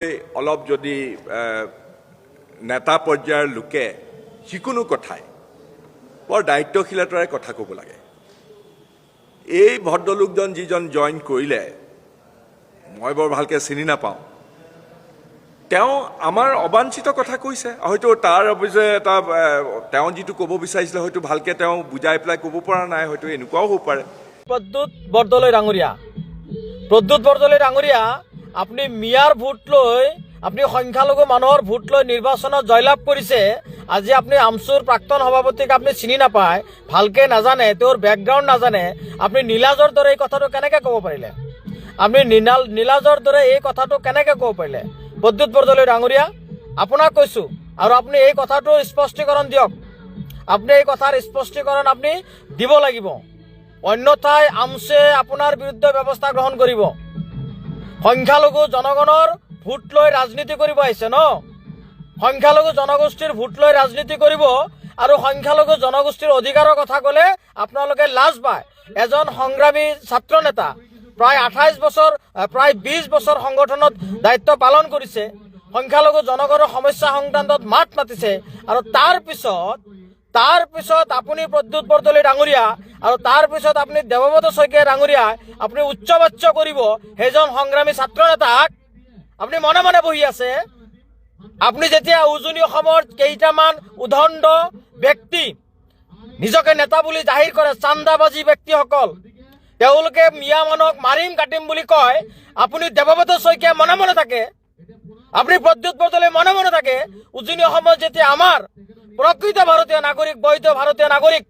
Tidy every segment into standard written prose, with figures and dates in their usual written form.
অলপ যদি নেতা পৰ্যায়ৰ লোকে যিকোনো কথাই বৰ দায়িত্বশীলতাৰে কথা ক'ব লাগে। এই ভদ্ৰলোকজন যিজন জইন কৰিলে মই বৰ ভালকৈ চিনি নাপাওঁ, তেওঁ আমাৰ অবাঞ্ছিত কথা কৈছে। হয়তো তাৰ অৱশ্যে এটা তেওঁ যিটো ক'ব বিচাৰিছিলে হয়তো ভালকৈ তেওঁ বুজাই পেলাই ক'ব পৰা নাই, হয়তো এনেকুৱাও হ'ব পাৰে। প্ৰদ্যুৎ বৰদলৈ ডাঙৰীয়া আপনি মিয়াৰ ভোট লৈ আপনি সংখ্যালঘু মানুহৰ ভোট লৈ নিৰ্বাচনত জয়লাভ কৰিছে। আজি আপনি আমচুৰ প্ৰাক্তন সভাপতিক আপনি চিনি নাপায়, ভালকে নাজানে, তেওঁৰ বেকগ্ৰাউণ্ড নাজানে, আপনি নীলাজৰ দৰে এই কথাটো কেনেকৈ ক'ব পাৰিলে? আপনি নীলাজৰ দৰে এই কথাটো কেনেকৈ ক'ব পাৰিলে? প্ৰদ্যুৎ বৰদলৈ ডাঙৰীয়া, আপোনাক কৈছোঁ আৰু আপুনি এই কথাটো স্পষ্টীকৰণ দিয়ক। আপুনি এই কথাৰ স্পষ্টীকৰণ আপুনি দিব লাগিব, অন্যথাই আমচে আপোনাৰ বিৰুদ্ধে ব্যৱস্থা গ্ৰহণ কৰিব। সংখ্যালঘু জনগণৰ ভোট লৈ ৰাজনীতি কৰিব আহিছে ন? সংখ্যালঘু জনগোষ্ঠীৰ ভোট লৈ ৰাজনীতি কৰিব আৰু সংখ্যালঘু জনগোষ্ঠীৰ অধিকাৰৰ কথা ক'লে আপোনালোকে লাজ পায়। এজন সংগ্ৰামী ছাত্ৰ নেতা, প্ৰায় 28 বছৰ, প্ৰায় 20 বছৰ সংগঠনত দায়িত্ব পালন কৰিছে, সংখ্যালঘু জনগণৰ সমস্যা সংক্ৰান্তত মাত মাতিছে, আৰু তাৰ পিছত আপুনি প্ৰদ্যুৎ বৰদলৈ ডাঙৰীয়া আৰু তাৰ পিছত আপুনি দেৱব্ৰত শইকীয়া ডাঙৰীয়া আপুনি উচ্চবাচ্য কৰিব সেইজন সংগ্ৰামী ছাত্ৰ নেতাক। আপুনি মনে মনে বহি আছে। আপুনি যেতিয়া উজনি অসমৰ কেইটামান উদণ্ড ব্যক্তি নিজকে নেতা বুলি জাহিৰ কৰে, চান্দাবাজী ব্যক্তিসকল, তেওঁলোকে মিয়া মানুহক মাৰিম কাটিম বুলি কয়, আপুনি দেৱব্ৰত শইকীয়া মনে মনে থাকে, আপুনি প্ৰদ্যুৎ বৰদলৈ মনে মনে থাকে। উজনি অসমত যেতিয়া আমাৰ প্ৰকৃত ভাৰতীয় নাগৰিক, বৈধ ভাৰতীয় নাগৰিক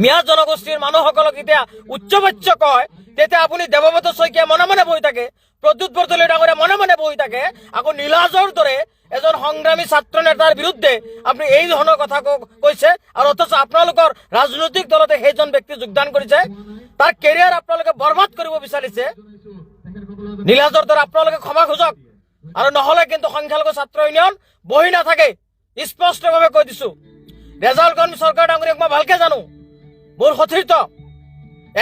মিয়া জনগোষ্ঠীৰ মানুহসকলক যেতিয়া উচ্চবাচ্য কয়, তেতিয়া আপুনি দেৱব্ৰত শইকীয়া মনে মনে বহি থাকে, প্ৰদ্যুৎ বৰদলৈ ডাঙৰীয়া মনে মনে বহি থাকে। আকৌ নীলাজৰ দৰে এজন সংগ্ৰামী ছাত্ৰ নেতাৰ বিৰুদ্ধে আপুনি এই ধৰণৰ কথা কৈছে, আৰু অথচ আপোনালোকৰ ৰাজনৈতিক দলতে সেইজন ব্যক্তি যোগদান কৰিছে, তাৰ কেৰিয়াৰ আপোনালোকে বৰবাদ কৰিব বিচাৰিছে। নীলাজৰ দৰে আপোনালোকে ক্ষমা খোজক, আৰু নহ'লে কিন্তু সংখ্যালঘু ছাত্ৰ ইউনিয়ন বহি নাথাকে। স্পষ্টভাৱে কৈ দিছো, ৰেজাউলগঞ্জ চৰকাৰ ডাঙৰীয়াক মই ভালকে জানো, মোৰ সতীৰ্থ,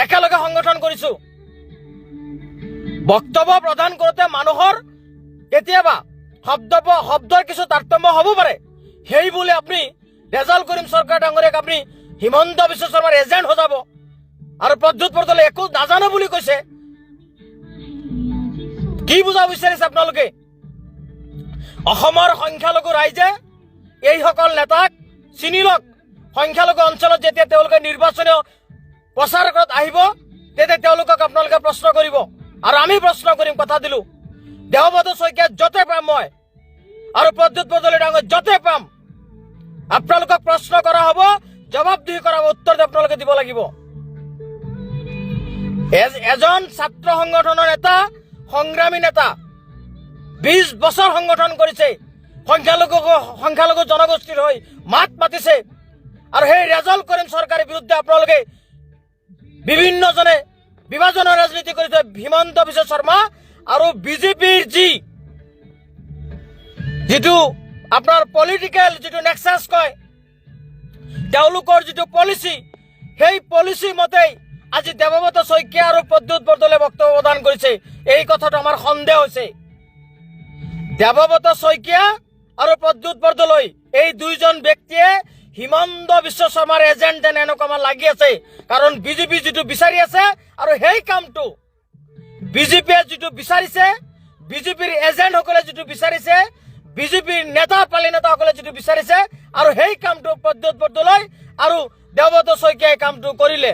একেলগে সংগঠন কৰিছো। বক্তব্য প্ৰদান কৰোঁতে মানুহৰ কেতিয়াবা শব্দৰ কিছু তাৰতম্য হ'ব পাৰে, সেই বুলি আপুনি ৰেজাউলগঞ্জ চৰকাৰ ডাঙৰীয়াক আপুনি হিমন্ত বিশ্ব শৰ্মাৰ এজেণ্ট সজাব আৰু প্ৰদ্যুৎ বৰদলৈ একো নাজানো বুলি কৈছে। কি বুজাব বিচাৰিছে আপোনালোকে? অসমৰ সংখ্যালঘু ৰাইজে এইসকল নেতাক চিনি লওক। সংখ্যালঘু অঞ্চলত যেতিয়া তেওঁলোকে নিৰ্বাচনীয় প্ৰচাৰত আহিব, তেতিয়া তেওঁলোকক আপোনালোকে প্ৰশ্ন কৰিব, আৰু আমি প্ৰশ্ন কৰিম। কথা দিলো, দেৱব্ৰত শইকীয়া য'তে পাম মই আৰু প্ৰদ্যুৎ বৰদলৈ ডাঙৰীয়া য'তে পাম, আপোনালোকক প্ৰশ্ন কৰা হ'ব, জবাবদিহি কৰা হ'ব, উত্তৰ আপোনালোকে দিব লাগিব। এজন ছাত্ৰ সংগঠনৰ নেতা, সংগ্ৰামী নেতা, 20 বছৰ সংগঠন কৰিছে, সংখ্যালঘু জনগোষ্ঠীৰ হৈ মাত মাতিছে, আৰু সেই ৰেজাউলগঞ্জ চৰকাৰৰ বিৰুদ্ধে আপোনালোকে বিভিন্নজনে বিভাজনৰ ৰাজনীতি কৰিছে। হিমন্ত বিশ্ব শৰ্মা আৰু বিজেপিৰ যিটো আপোনাৰ পলিটিকেল যিটো নেক্সাছ কয়, তেওঁলোকৰ যিটো পলিচি, সেই পলিচি মতেই আজি দেৱব্ৰত শইকীয়া আৰু প্ৰদ্যুৎ বৰদলৈ বক্তব্য প্ৰদান কৰিছে। এই কথাটো আমাৰ সন্দেহ হৈছে। দেৱব্ৰত শইকীয়া আৰু প্ৰদ্যুৎ বৰদলৈ এই দুইজন ব্যক্তিয়ে হিমন্ত বিশ্ব শৰ্মাৰ এজেণ্ট যেন এনেকুৱা আমাৰ লাগি আছে, কাৰণ বিজেপি যিটো বিচাৰি আছে আৰু সেই কামটো বিজেপিয়ে যিটো বিচাৰিছে, বিজেপিৰ এজেণ্টসকলে যিটো বিচাৰিছে, বিজেপিৰ পালি নেতাসকলে যিটো বিচাৰিছে, আৰু সেই কামটো প্ৰদ্যুৎ বৰদলৈ আৰু দেৱব্ৰত শইকীয়াই কামটো কৰিলে।